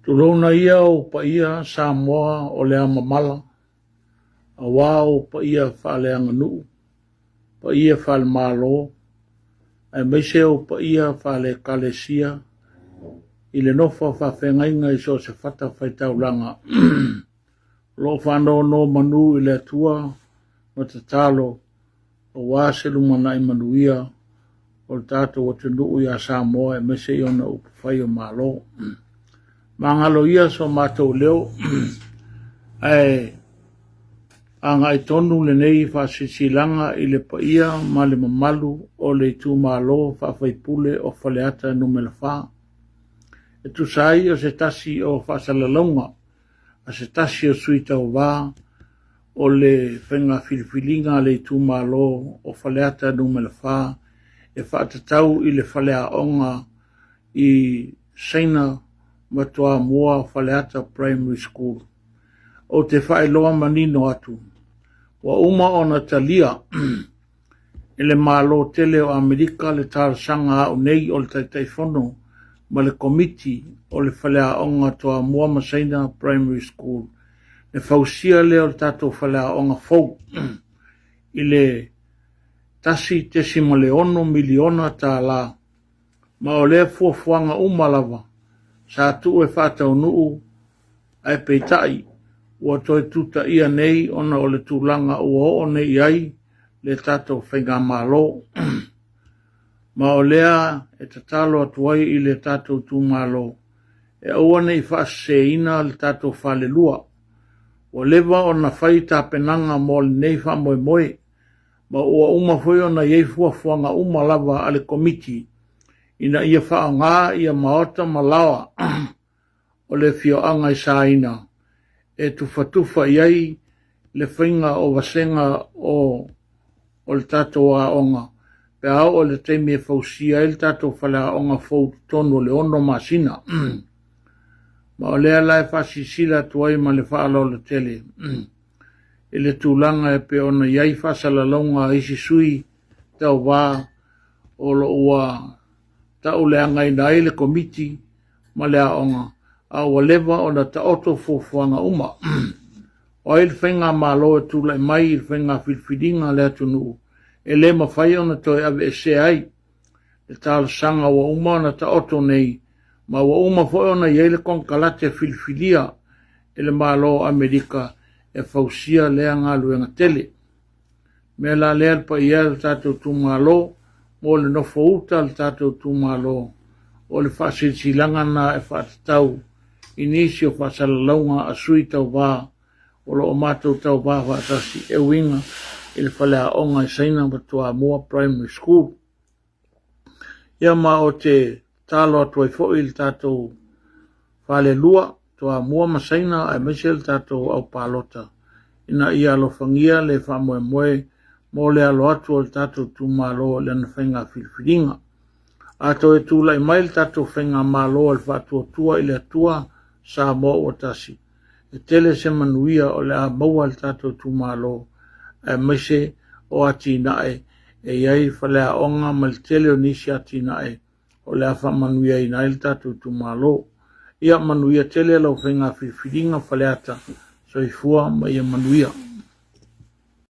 Tulona ia o pa ia Samoa o lea mamala. A wā o pa ia whaaleanga nuu. Pa ia whaale mālo. Ai meise o pa ia whaale kalesia. I le nofa whawhengainga i so se whata whaitaulanga. Lo whanau no manu i le atua. No te talo. O wā se lumana i manuia. O le tātou o te nuu i a Samoa. E meise i ona upu whai o mālo. Mangalo ia so mātou leo. Ai anga i tonu le nei whasisilanga i le paia ma le mamalu o le tū mālo whawhaipule o whaleata numela wha. E tu sai o se tasi o whasalalonga, a se tasi o suita o wā, o le whenga filifilinga le tū mālo o whaleata numela wha, e whaatatau i le whalea onga i Saina matua mua Whaleata Primary School. O te whaeloa manino atu. Wa uma o na talia ele malo tele o Amerika le tārsanga o nei o le taitaifono ma le komiti o le whalea onga toa mua Masaina Primary School. Le whausia leo le tātou whalea onga fau i le tasi tesima le ono miliona tā la. Ma o le fuafuanga umalawa sa tu e whātau nuu ai peitai ua toi tuta ia nei ona o le tūlanga ua o nei ai le tātou whainga mālo. Ma o lea e tatalo atuai i le tātou tū mālo. E aua nei whaaseina le tātou whalelua. O lewa o na whai tāpenanga mo le nei wha moe moe. Ma ua uma whoi o na iei fuafuanga umalawa ale komiti. Ina ia wha ngā ia maota malawa o le fio anga i saina. E tufa iai le whainga o wasenga o le tātou a onga. Pe au o le teimi e whausia e le tātou whale a onga fau tono le ono masina. Ma o lea lai whasisila tuai ma le whaalo le tele. E le tūlanga e pe ona iai whasalalonga isi sui tau wā o lo ua tau lea ngai nai le komiti ma lea onga. A ua lewa o na ta oto fuafuanga uma. O il whenga mālo e tūlai mai il whenga whilwhiringa lea tunu. E le mawhai o na toi ave e se ai. Le tāla sanga wa uma o na ta oto nei. Ma wa uma fo o na iele konkalate whilwhiria. E le mālo Amerika e fausia lea ngā luenga tele. Me la lea pa ia le tātou tū mālo. Mo le nofo uta le tātou tū mālo. O le whasilanga na e whaatatau. Inisi o whasalalaunga a sui tau wā, o lo o mātou tau wā whaatasi e winga i le whalea onga i Saina matua mua Primary School. Ia ma o te tālo atu ai fo i le tātou whale lua, toa mua Masaina ai mese le tātou au pālota. Ina ia alo whangia le whamoe moe, mo le alo atu o le tātou tūmālo le na whainga whilwhiringa. Ato e tūlai mai le tātou whainga mālo le whātua tua i le atua, sa mo o tasi. E tele se manuia o le a maua le tātou tūmālo. E mese o ati nae. E iai whalea onga ma le tele o nisi ati nae. O le a wha manuia i nae le tātou tūmālo. Ia manuia tele lau whenga whiwhiringa whaleata. So i fua ma ia manuia.